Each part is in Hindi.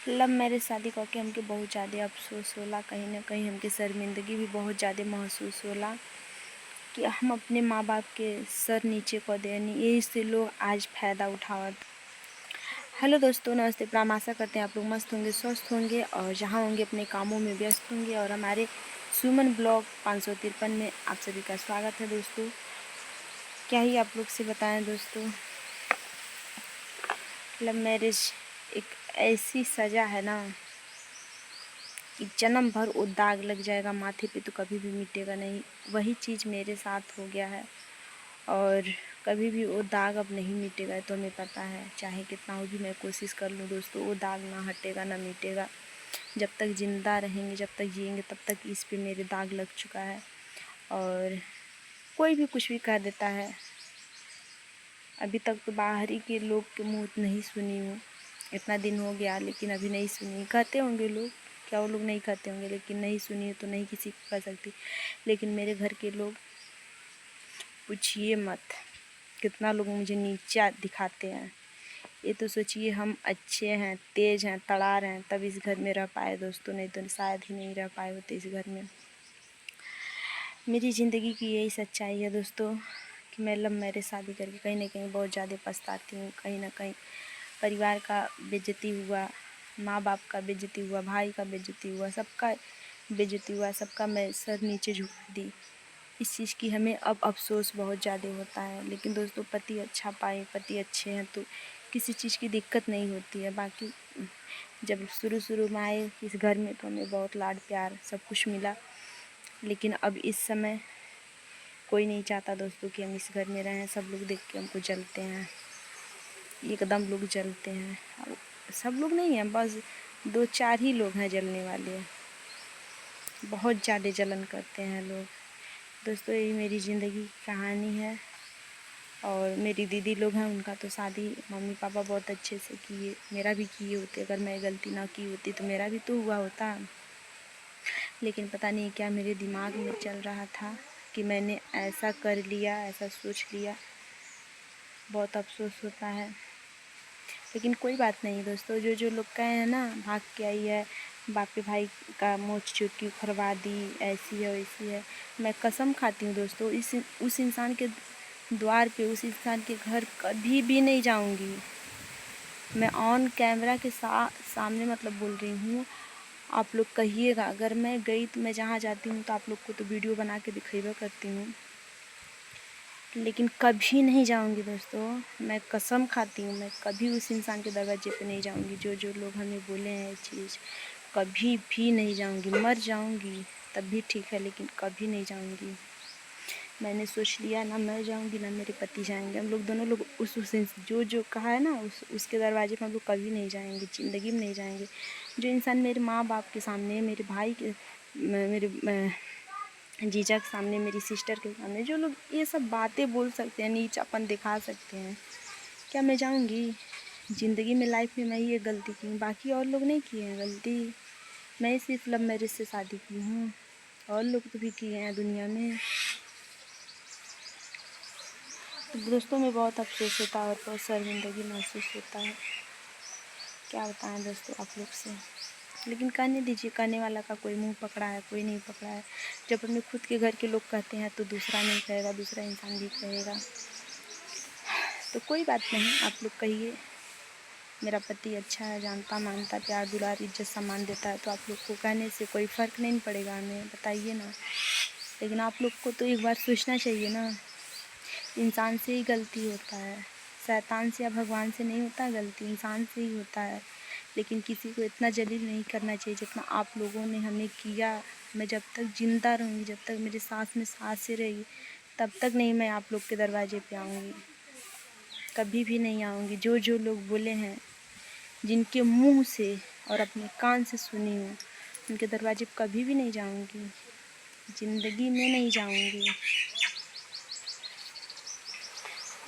लव मैरिज शादी करके हमके बहुत ज़्यादा अफसोस होला, कहीं ना कहीं हमके शर्मिंदगी भी बहुत ज़्यादा महसूस होला कि हम अपने माँ बाप के सर नीचे कर देनी, यही से लोग आज फ़ायदा उठावत। हेलो दोस्तों, नमस्ते, प्रणाम। आशा करते हैं आप लोग मस्त होंगे, स्वस्थ होंगे और जहाँ होंगे अपने कामों में व्यस्त होंगे। और हमारे सुमन ब्लॉग 553 में आप सभी का स्वागत है दोस्तों। क्या ही आप लोग से बताएं दोस्तों, लव मैरिज एक ऐसी सज़ा है ना कि जन्म भर वो दाग लग जाएगा माथे पे तो कभी भी मिटेगा नहीं। वही चीज़ मेरे साथ हो गया है और कभी भी वो दाग अब नहीं मिटेगा। तो हमें पता है, चाहे कितना हो भी मैं कोशिश कर लूँ दोस्तों, वो दाग ना हटेगा ना मिटेगा। जब तक ज़िंदा रहेंगे, जब तक जिएंगे, तब तक इस पे मेरे दाग लग चुका है। और कोई भी कुछ भी कह देता है, अभी तक तो बाहरी के लोग के मुँह नहीं सुनी हूँ। इतना दिन हो गया लेकिन अभी नहीं सुनी। कहते होंगे लोग, क्या वो लोग नहीं कहते होंगे, लेकिन नहीं सुनी तो नहीं किसी को कह सकती। लेकिन मेरे घर के लोग पूछिए मत, कितना लोग मुझे नीचा दिखाते हैं। ये तो सोचिए हम अच्छे हैं, तेज़ हैं, तड़ार हैं, तब इस घर में रह पाए दोस्तों, नहीं तो शायद ही नहीं रह पाए होते इस घर में। मेरी ज़िंदगी की यही सच्चाई है दोस्तों कि मैं लव मैरिज शादी करके कहीं ना कहीं बहुत ज़्यादा पछताती हूँ। कहीं ना कहीं परिवार का बेइज्जती हुआ, माँ बाप का बेइज्जती हुआ, भाई का बेइज्जती हुआ, सबका बेइज्जती हुआ, सबका मैं सर नीचे झुका दी। इस चीज़ की हमें अब अफसोस बहुत ज़्यादा होता है। लेकिन दोस्तों, पति अच्छा पाए, पति अच्छे हैं तो किसी चीज़ की दिक्कत नहीं होती है। बाकी जब शुरू में आए इस घर में तो हमें बहुत लाड प्यार सब कुछ मिला, लेकिन अब इस समय कोई नहीं चाहता दोस्तों कि हम इस घर में रहें। सब लोग देख के हमको जलते हैं, एकदम लोग जलते हैं। सब लोग नहीं हैं, बस 2-4 ही लोग हैं जलने वाले, बहुत ज़्यादा जलन करते हैं लोग। दोस्तों, यही मेरी ज़िंदगी की कहानी है। और मेरी दीदी लोग हैं, उनका तो शादी मम्मी पापा बहुत अच्छे से किए, मेरा भी किए होते। अगर मैं गलती ना की होती तो मेरा भी तो हुआ होता। लेकिन पता नहीं क्या मेरे दिमाग में चल रहा था कि मैंने ऐसा कर लिया, ऐसा सोच लिया। बहुत अफसोस होता है, लेकिन कोई बात नहीं दोस्तों। जो लोग कहे हैं ना, भाग के आई है, बाप के भाई का मोच चुटकी उखड़वा दी, ऐसी है वैसी है, मैं कसम खाती हूँ दोस्तों, उस इंसान के द्वार पे, उस इंसान के घर कभी भी नहीं जाऊँगी। मैं ऑन कैमरा के सामने मतलब बोल रही हूँ। आप लोग कहिएगा, अगर मैं गई तो मैं जहाँ जाती हूँ तो आप लोग को तो वीडियो बना के दिखेगा करती हूँ, लेकिन कभी नहीं जाऊंगी दोस्तों। मैं कसम खाती हूँ, मैं कभी उस इंसान के दरवाजे पे नहीं जाऊंगी। जो लोग हमें बोले हैं ये चीज़, कभी भी नहीं जाऊंगी। मर जाऊंगी तब भी ठीक है, लेकिन कभी नहीं जाऊंगी। मैंने सोच लिया, ना मैं जाऊंगी ना मेरे पति जाएंगे। हम लोग दोनों लोग उस जो कहा है ना, उसके दरवाजे पर हम लोग कभी नहीं जाएंगे, ज़िंदगी में नहीं जाएंगे। जो इंसान मेरे माँ बाप के सामने, मेरे भाई के, मेरे जीजा के सामने, मेरी सिस्टर के सामने, जो लोग ये सब बातें बोल सकते हैं, नीचापन दिखा सकते हैं, क्या मैं जाऊंगी? ज़िंदगी में, लाइफ में मैं ही एक गलती की हूँ, बाकी और लोग नहीं किए हैं गलती। मैं ही सिर्फ लव मैरिज से शादी की हूँ, और लोग तो भी किए हैं दुनिया में। तो दोस्तों, में बहुत अफसोस होता है और बहुत शर्मिंदगी महसूस होता है। क्या बताएं दोस्तों आप लोग से, लेकिन कहने दीजिए, कहने वाला का कोई मुंह पकड़ा है, कोई नहीं पकड़ा है। जब अपने खुद के घर के लोग कहते हैं तो दूसरा नहीं कहेगा, दूसरा इंसान भी कहेगा। तो कोई बात नहीं, आप लोग कहिए मेरा पति अच्छा है, जानता मानता, प्यार दुलार इज्जत सम्मान देता है, तो आप लोग को कहने से कोई फ़र्क नहीं पड़ेगा हमें, बताइए ना। लेकिन आप लोग को तो एक बार सोचना चाहिए ना, इंसान से ही गलती होता है, शैतान से या भगवान से नहीं होता गलती, इंसान से ही होता है। लेकिन किसी को इतना जलील नहीं करना चाहिए जितना आप लोगों ने हमें किया। मैं जब तक ज़िंदा रहूँगी, जब तक मेरे सांस में सांसें रहेगी, तब तक नहीं मैं आप लोग के दरवाजे पे आऊँगी, कभी भी नहीं आऊँगी। जो लोग बोले हैं, जिनके मुंह से और अपने कान से सुनी हूँ, उनके दरवाजे पे कभी भी नहीं जाऊँगी, ज़िंदगी में नहीं जाऊँगी।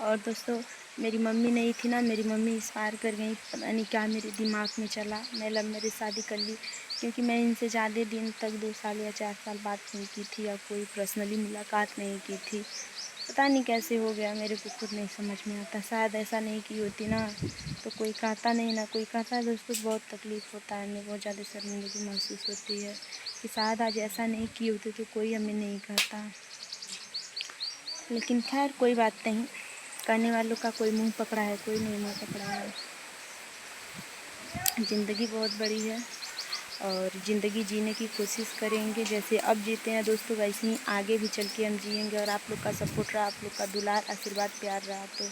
और दोस्तों, मेरी मम्मी नहीं थी ना, मेरी मम्मी एक्सपायर कर गई। पता नहीं क्या मेरे दिमाग में चला, मैं लव मैरिज शादी कर ली, क्योंकि मैं इनसे ज़्यादा दिन तक 2 साल या 4 साल बात नहीं की थी, या कोई पर्सनली मुलाकात नहीं की थी। पता नहीं कैसे हो गया, मेरे को खुद नहीं समझ में आता। शायद ऐसा नहीं की होती ना तो कोई कहता नहीं, ना कोई कहता है दोस्तों। बहुत तकलीफ़ होता है, हमें बहुत ज़्यादा शर्मिंदगी महसूस होती है कि शायद आज ऐसा नहीं की होती तो कोई हमें नहीं कहता। लेकिन खैर कोई बात नहीं, कहने वालों का कोई मुंह पकड़ा है, कोई नहीं मुंह पकड़ा है। ज़िंदगी बहुत बड़ी है और ज़िंदगी जीने की कोशिश करेंगे। जैसे अब जीते हैं दोस्तों, वैसे ही आगे भी चल के हम जिएंगे। और आप लोग का सपोर्ट रहा, आप लोग का दुलार, आशीर्वाद, प्यार रहा तो